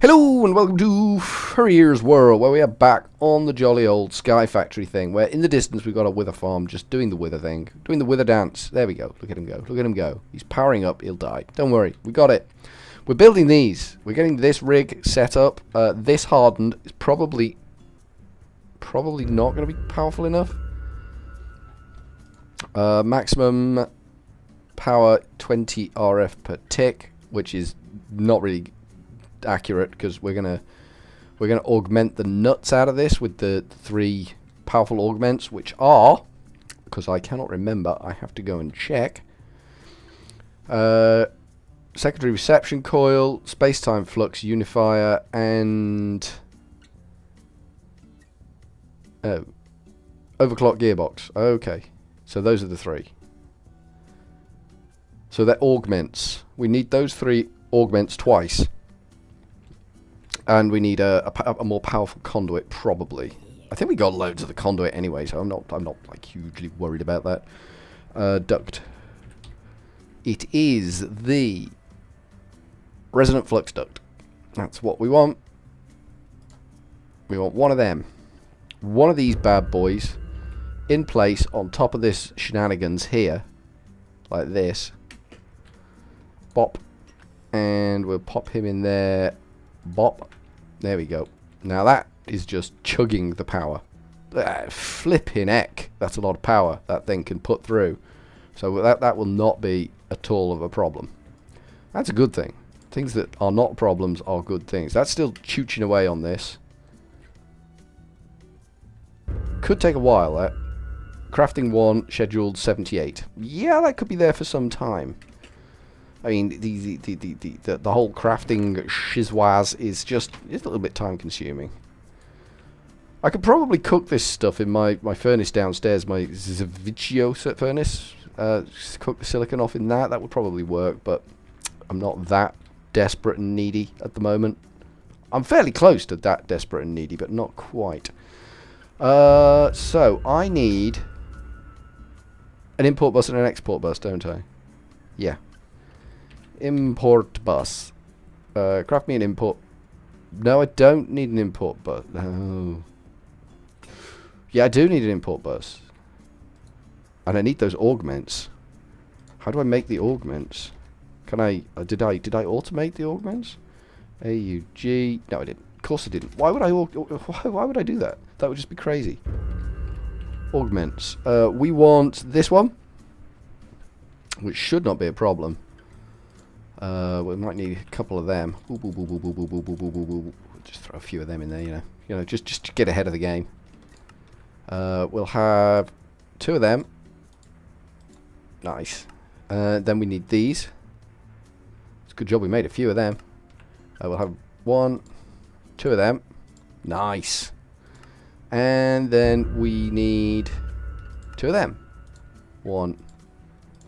Hello and welcome to furryearsworld, where we are back on the jolly old Sky Factory thing, where in the distance we've got a wither farm just doing the wither thing, doing the wither dance. There we go. Look at him go. Look at him go. He's powering up. He'll die. Don't worry. We got it. We're building these. We're getting this rig set up. This hardened is probably not going to be powerful enough. Maximum power 20 RF per tick, which is not really accurate because we're gonna augment the nuts out of this with the 3 powerful augments, which are, because I cannot remember, I have to go and check. Secondary reception coil, space-time flux unifier, and overclock gearbox. Okay, so those are the 3. So they're augments. We need those 3 augments twice. And we need a more powerful conduit, probably. I think we got loads of the conduit anyway, so I'm not like hugely worried about that. Duct. It is the resonant flux duct. That's what we want. We want one of them. One of these bad boys in place on top of this shenanigans here, like this. Bop, and we'll pop him in there. Bop. There we go. Now that is just chugging the power. Flipping heck. That's a lot of power that thing can put through. So that will not be at all of a problem. That's a good thing. Things that are not problems are good things. That's still chooching away on this. Could take a while, that. Crafting 1, scheduled 78. Yeah, that could be there for some time. I mean, the whole crafting shizwaz is just a little bit time consuming. I could probably cook this stuff in my furnace downstairs, my Zavicchio furnace. Cook the silicon off in that. That would probably work, but I'm not that desperate and needy at the moment. I'm fairly close to that desperate and needy, but not quite. So I need an import bus and an export bus, don't I? Yeah. Import bus. Craft me an import. No, I don't need an import bus. No. Yeah, I do need an import bus. And I need those augments. How do I make the augments? Can I... did I automate the augments? AUG... No, I didn't. Of course I didn't. Why would why would I do that? That would just be crazy. Augments. We want this one, which should not be a problem. We might need a couple of them. Just throw a few of them in there, you know, just to get ahead of the game. We'll have 2 of them. Nice. Then we need these. It's a good job we made a few of them. We'll have 1, 2 of them. Nice. And then we need 2 of them. 1,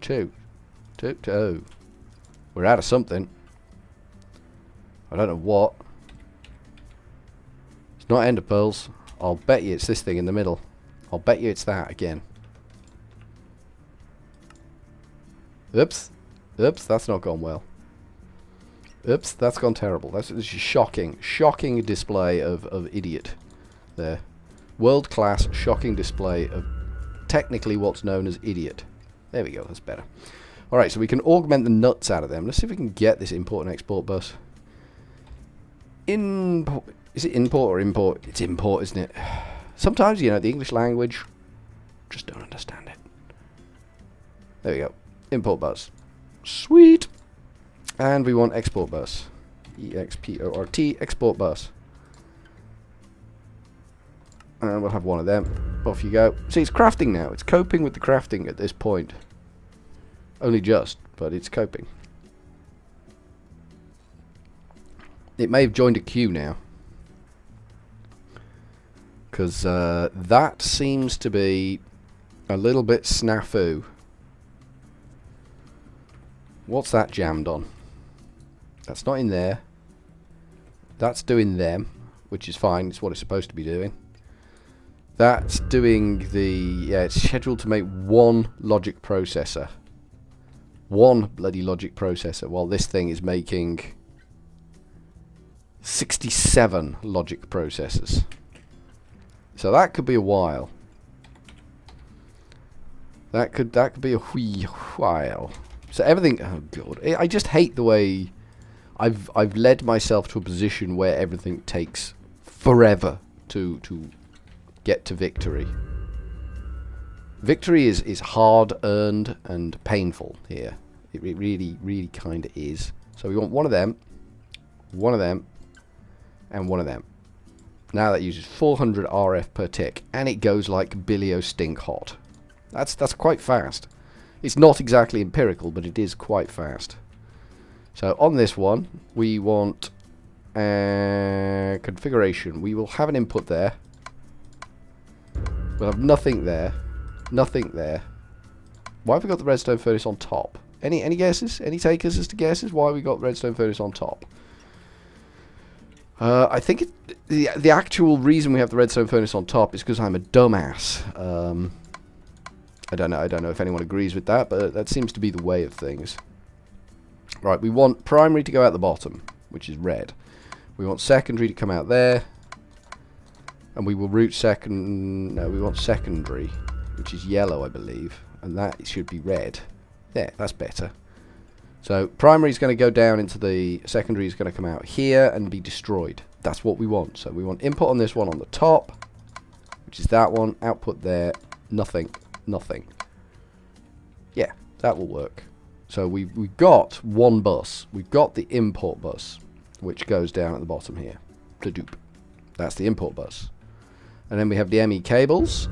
2, 2, 2. We're out of something. I don't know what. It's not ender pearls. I'll bet you it's this thing in the middle. I'll bet you it's that again. Oops. Oops, that's not gone well. Oops, that's gone terrible. This is shocking. Shocking display of idiot there. World-class shocking display of technically what's known as idiot. There we go, that's better. Alright, so we can augment the nuts out of them. Let's see if we can get this import and export bus. Is it import or import? It's import, isn't it? Sometimes, you know, the English language, just don't understand it. There we go. Import bus. Sweet. And we want export bus. EXPORT, export bus. And we'll have one of them. Off you go. See, it's crafting now. It's coping with the crafting at this point. Only just, but it's coping. It may have joined a queue now. Because that seems to be a little bit snafu. What's that jammed on? That's not in there. That's doing them, which is fine. It's what it's supposed to be doing. That's doing the... yeah, it's scheduled to make 1 logic processor. One bloody logic processor, while this thing is making 67 logic processors. So that could be a while. That could be a wee while. So everything. Oh god, I just hate the way I've led myself to a position where everything takes forever to get to victory. Victory is hard earned and painful here. It really kind of is. So we want one of them, and one of them. Now that uses 400 RF per tick, and it goes like Billy O stink hot. That's quite fast. It's not exactly empirical, but it is quite fast. So on this one, we want configuration. We will have an input there. We'll have nothing there. Nothing there. Why have we got the redstone furnace on top? Any guesses? Any takers as to guesses why we got redstone furnace on top? I think the actual reason we have the redstone furnace on top is because I'm a dumbass. I don't know if anyone agrees with that, but that seems to be the way of things. Right, we want primary to go out the bottom, which is red. We want secondary to come out there, and we will route second. No, we want secondary, which is yellow, I believe, and that should be red. There, that's better. So primary is going to go down into the secondary, is going to come out here and be destroyed. That's what we want. So we want input on this one on the top, which is that one. Output there, nothing. Yeah, that will work. So we've got one bus. We've got the import bus, which goes down at the bottom here. Pladoop. That's the import bus. And then we have the ME cables,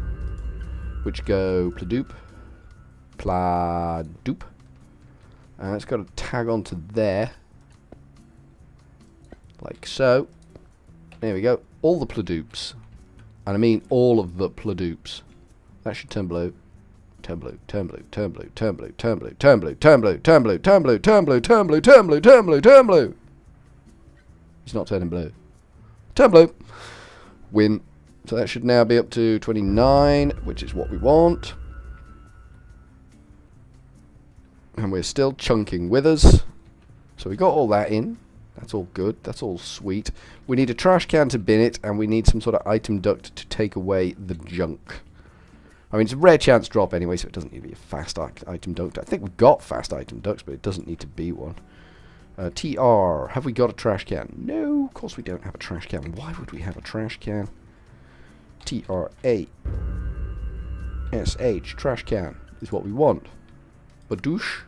which go pladoop, pladoop. And it's got to tag onto there, like so. There we go. All the pladoops, and I mean all of the pladoops. That should turn blue. Turn blue, turn blue, turn blue, turn blue, turn blue, turn blue, turn blue, turn blue, turn blue, turn blue, turn blue, turn blue, turn blue, turn blue. It's not turning blue. Turn blue. Win. So that should now be up to 29, which is what we want. And we're still chunking withers. So we got all that in. That's all good. That's all sweet. We need a trash can to bin it, and we need some sort of item duct to take away the junk. I mean, it's a rare chance drop anyway, so it doesn't need to be a fast item duct. I think we've got fast item ducts, but it doesn't need to be one. TR, have we got a trash can? No, of course we don't have a trash can. Why would we have a trash can? TRA SH, trash can is what we want. Badoosh,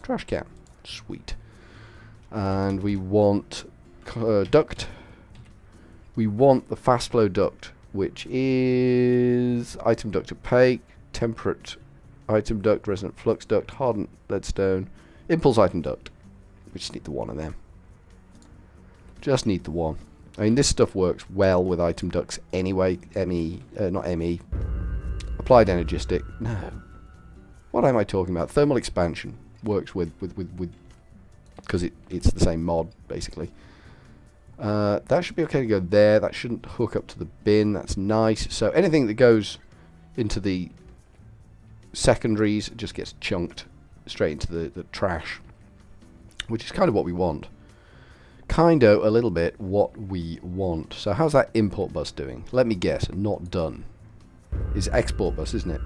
trash can. Sweet. And we want duct. We want the fast flow duct, which is item duct opaque, temperate item duct, resonant flux duct, hardened leadstone, impulse item duct. We just need the one of them. Just need the one. I mean, this stuff works well with item ducts anyway. Not ME. Applied energistic. No. What am I talking about? Thermal expansion works with because it's the same mod basically. That should be okay to go there. That shouldn't hook up to the bin. That's nice. So anything that goes into the secondaries just gets chunked straight into the trash, which is kind of what we want. Kind of a little bit what we want. So how's that import bus doing? Let me guess. Not done. It's export bus, isn't it?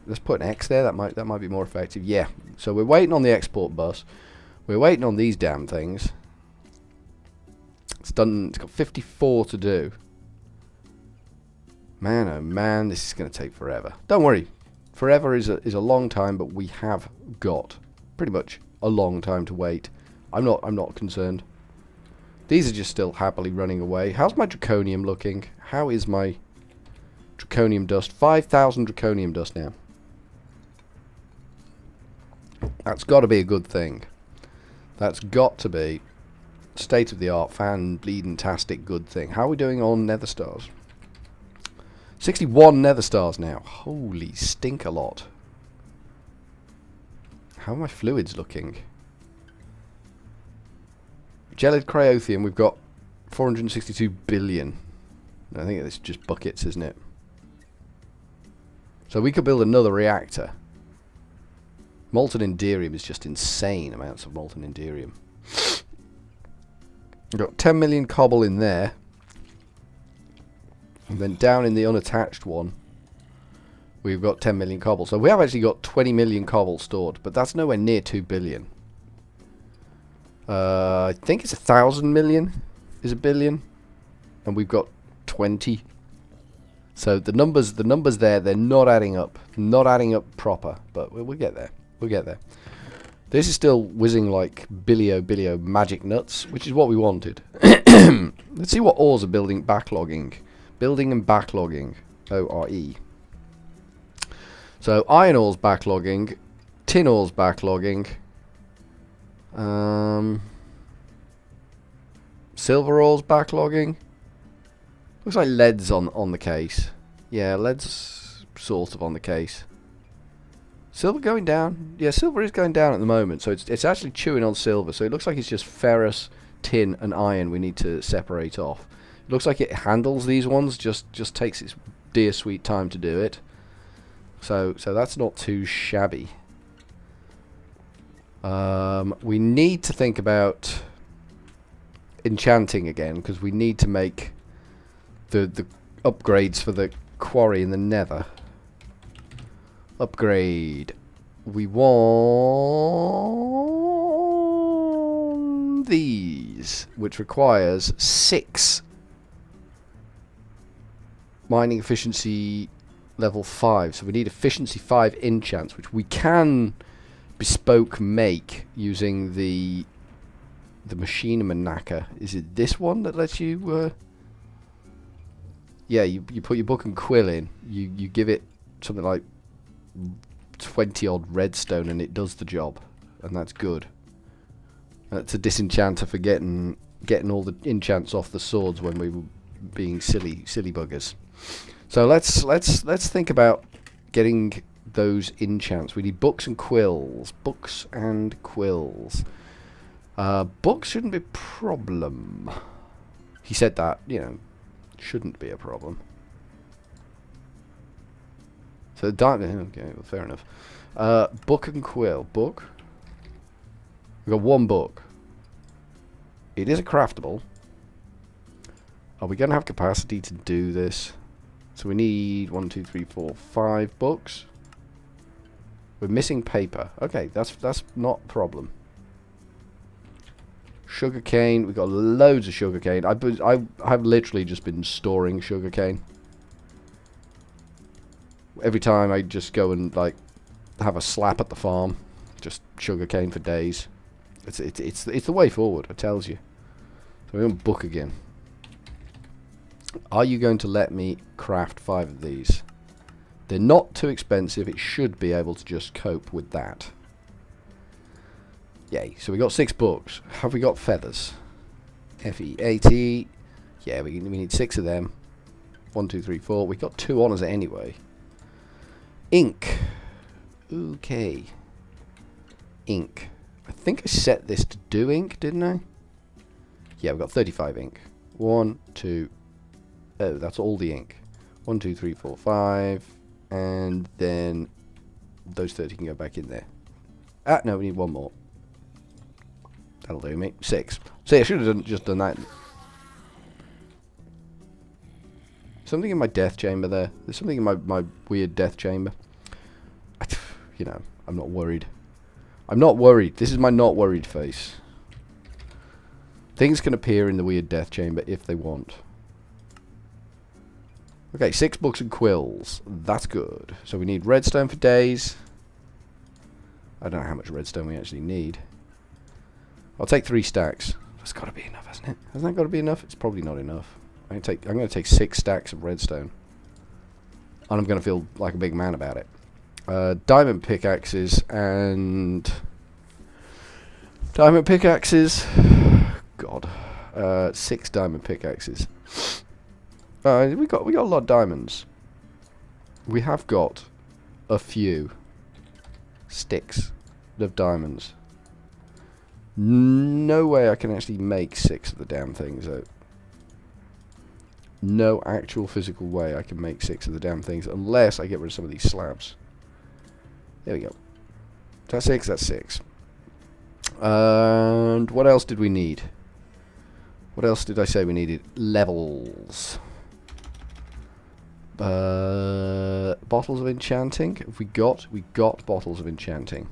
Let's put an X there. That might be more effective. Yeah. So we're waiting on the export bus. We're waiting on these damn things. It's done. It's got 54 to do. Man, oh man, this is going to take forever. Don't worry. Forever is a long time, but we have got pretty much a long time to wait. I'm not concerned. These are just still happily running away. How's my draconium looking? How is my draconium dust? 5,000 draconium dust now. That's got to be a good thing. That's got to be state of the art, fan bleeding tastic good thing. How are we doing on nether stars? 61 nether stars now. Holy stink a lot. How are my fluids looking? Gelid cryotheum, we've got 462 billion. I think it's just buckets, isn't it? So we could build another reactor. Molten Enderium is just insane amounts of molten Enderium. We've got 10 million cobble in there. And then down in the unattached one, we've got 10 million cobble. So we have actually got 20 million cobble stored, but that's nowhere near 2 billion. I think it's 1,000 million is a billion, and we've got 20. So the numbers there, they're not adding up. Not adding up proper, but we'll get there. We'll get there. This is still whizzing like billio magic nuts, which is what we wanted. Let's see what ores are building backlogging. Building and backlogging. O-R-E. So iron ore's backlogging. Tin ore's backlogging. Silver ore's backlogging. Looks like lead's on the case. Yeah, lead's sort of on the case. Silver going down. Yeah, silver is going down at the moment, so it's actually chewing on silver. So it looks like it's just ferrous, tin, and iron we need to separate off. It looks like it handles these ones, just takes its dear sweet time to do it. So that's not too shabby. We need to think about enchanting again, because we need to make the upgrades for the quarry in the nether. Upgrade. We want these, which requires 6 mining efficiency level 5. So we need efficiency 5 enchants, which we can bespoke make using the machinima knacker. Is it this one that lets you yeah, you put your book and quill in, you give it something like 20 odd redstone and it does the job, and that's good. That's a disenchanter for getting all the enchants off the swords when we were being silly buggers. So let's think about getting those enchants. We need books and quills. Books and quills. Books shouldn't be a problem. He said that, you know, shouldn't be a problem. So diamond. Okay, well, fair enough. Book and quill. Book. We've got 1 book. It is a craftable. Are we going to have capacity to do this? So we need 1, 2, 3, 4, 5 books. We're missing paper. Okay, that's not a problem. Sugarcane. We've got loads of sugarcane. I've literally just been storing sugarcane. Every time I just go and like have a slap at the farm, just sugarcane for days. It's the way forward, I tells you. So we're going to book again. Are you going to let me craft 5 of these? They're not too expensive. It should be able to just cope with that. Yay. So we got 6 books. Have we got feathers? F-E-A-T. Yeah, we need 6 of them. 1, 2, 3, 4. We got 2 on us anyway. Ink. Okay. Ink. I think I set this to do ink, didn't I? Yeah, we've got 35 ink. 1, 2. Oh, that's all the ink. 1, 2, 3, 4, 5. And then those 30 can go back in there. Ah, no, we need 1 more. That'll do me. 6. See, I should have just done that. Something in my death chamber there. There's something in my weird death chamber. You know, I'm not worried. I'm not worried. This is my not worried face. Things can appear in the weird death chamber if they want. Okay, 6 books and quills. That's good. So we need redstone for days. I don't know how much redstone we actually need. I'll take 3 stacks. That's got to be enough, hasn't it? Hasn't that got to be enough? It's probably not enough. I'm going to take 6 stacks of redstone. And I'm going to feel like a big man about it. Diamond pickaxes and... Diamond pickaxes. God. 6 diamond pickaxes. We got a lot of diamonds. We have got a few sticks of diamonds. No way I can actually make 6 of the damn things though. No actual physical way I can make 6 of the damn things unless I get rid of some of these slabs. There we go. That's 6, that's 6. And what else did we need? What else did I say we needed? Levels. Bottles of enchanting. Have we got? We got bottles of enchanting.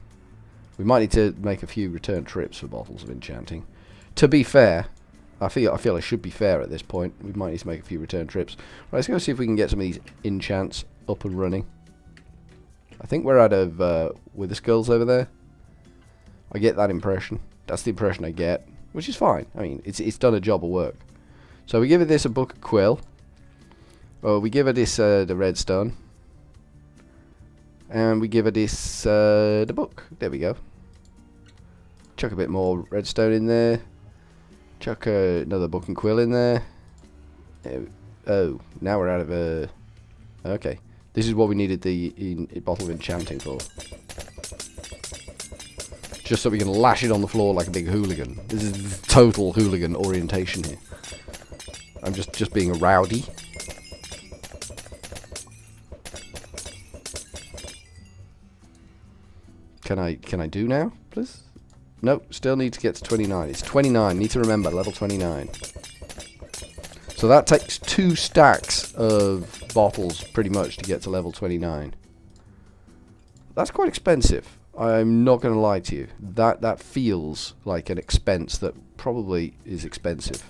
We might need to make a few return trips for bottles of enchanting. To be fair, I feel I should be fair at this point. We might need to make a few return trips. Right, let's go see if we can get some of these enchants up and running. I think we're out of Wither Skulls over there. I get that impression. That's the impression I get, which is fine. I mean, it's done a job of work. So we give it this a book of quill. Or we give her this the redstone. And we give her this the book. There we go. Chuck a bit more redstone in there. Chuck another book and quill in there. Oh, now we're out of okay. This is what we needed the bottle of enchanting for. Just so we can lash it on the floor like a big hooligan. This is total hooligan orientation here. I'm just being a rowdy. Can I do now, please? Nope, still need to get to 29. It's 29, need to remember, level 29. So that takes 2 stacks of bottles, pretty much, to get to level 29. That's quite expensive. I'm not going to lie to you. That feels like an expense that probably is expensive.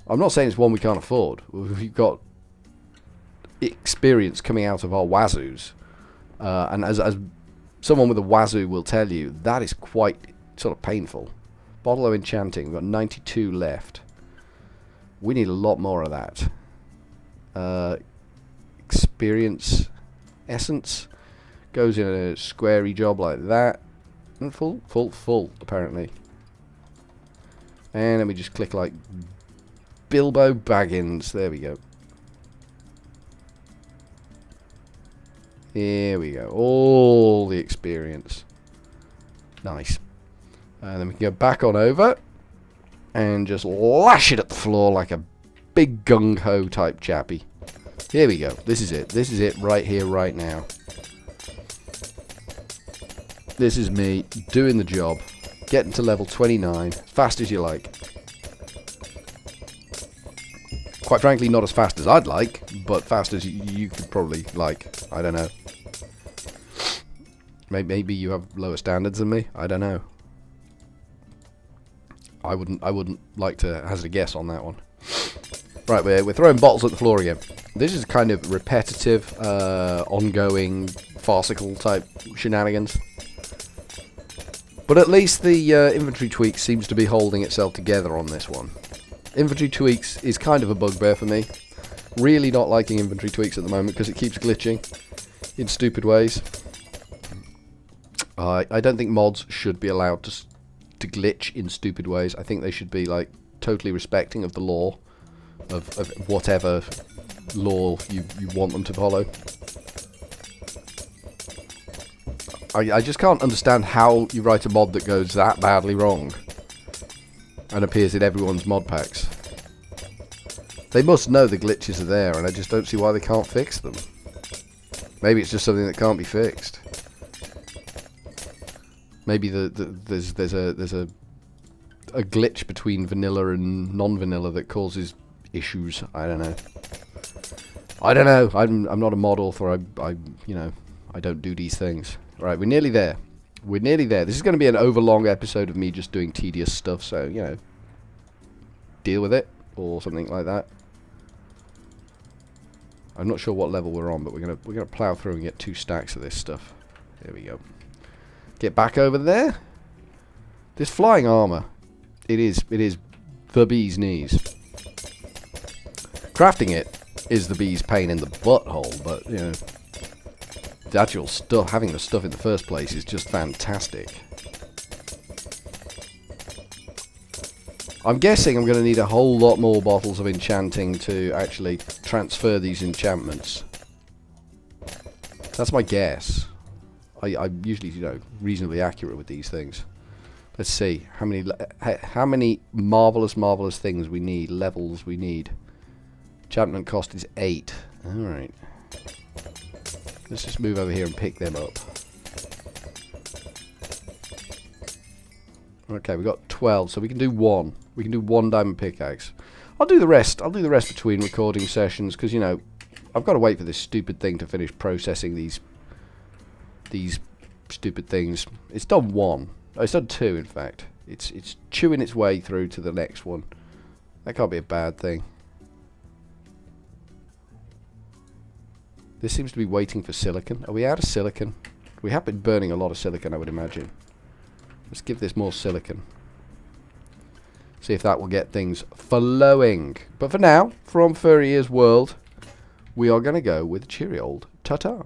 I'm not saying it's one we can't afford. We've got experience coming out of our wazoos. And as someone with a wazoo will tell you, that is quite sort of painful. Bottle of enchanting, we've got 92 left. We need a lot more of that. Experience essence goes in a squarey job like that. And full, apparently. And then we just click like Bilbo Baggins. There we go. Here we go. All the experience. Nice. And then we can go back on over and just lash it at the floor like a big gung-ho type chappy. Here we go. This is it. This is it right here, right now. This is me doing the job. Getting to level 29. Fast as you like. Quite frankly, not as fast as I'd like, but fast as you could probably like. I don't know. Maybe you have lower standards than me. I don't know. I wouldn't like to hazard a guess on that one. Right, we're throwing bottles at the floor again. This is kind of repetitive, ongoing, farcical type shenanigans. But at least the inventory tweak seems to be holding itself together on this one. Inventory tweaks is kind of a bugbear for me. Really not liking inventory tweaks at the moment because it keeps glitching in stupid ways. I don't think mods should be allowed to glitch in stupid ways. I think they should be like totally respecting of the law of whatever law you want them to follow. I just can't understand how you write a mod that goes that badly wrong and appears in everyone's mod packs. They must know the glitches are there, and I just don't see why they can't fix them. Maybe it's just something that can't be fixed. Maybe there's a glitch between vanilla and non-vanilla that causes issues. I don't know. I don't know. I'm not a mod author. I don't do these things. Right, we're nearly there. We're nearly there. This is going to be an overlong episode of me just doing tedious stuff, so, you know, deal with it, or something like that. I'm not sure what level we're on, but we're gonna plow through and get 2 stacks of this stuff. There we go. Get back over there. This flying armor, it is the bee's knees. Crafting it is the bee's pain in the butthole, but you know, the actual stuff, having the stuff in the first place, is just fantastic. I'm guessing I'm going to need a whole lot more bottles of enchanting to actually transfer these enchantments. That's my guess. I'm usually, you know, reasonably accurate with these things. Let's see how many marvelous things we need, levels we need. Enchantment cost is 8. All right. Let's just move over here and pick them up. Okay, we got 12, so we can do one. We can do one diamond pickaxe. I'll do the rest. I'll do the rest between recording sessions because, you know, I've got to wait for this stupid thing to finish processing these stupid things. It's done one. Oh, it's done two, in fact. It's chewing its way through to the next one. That can't be a bad thing. This seems to be waiting for silicon. Are we out of silicon? We have been burning a lot of silicon, I would imagine. Let's give this more silicon. See if that will get things flowing. But for now, from Furry Ears World, we are going to go with cheery old ta-ta.